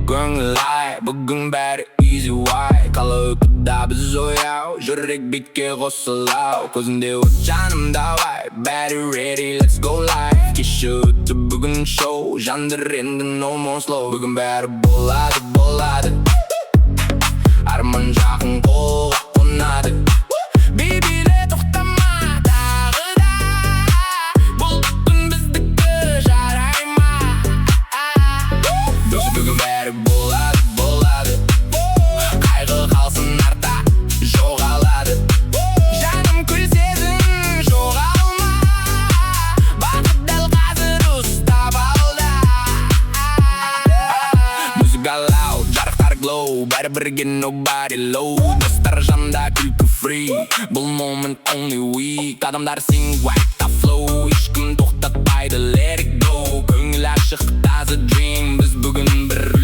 Көңіл-ай, бүгін бәрі easy why. Қала ұйқыда біз ояу, жүрек битке қосылау. Көзінде от жанымда вай, бәрі ready, let's go live. Кеші өтті бүгін шоу, жандыр енді no more slow. Бүгін бәрі болады, болады, арман жақын қолға қонады. Бейбиле тоқтама тағы да, бұл күн біздікі жарай ма? Бүгін бәрі болады, болады, қайғы қалсын артта жоғалады. Жаным күлсесін жоғалма, бақыт дәл қазір ұстап алда. Музыка loud, жарықтар glow, бәрі бірге nobody low. Достар жанында күлкі free, бұл moment only we. Адамдар sing white the flow, ешкім тоқтатпайды let it go. Көңіл ашық таза dream, біз бүгін бір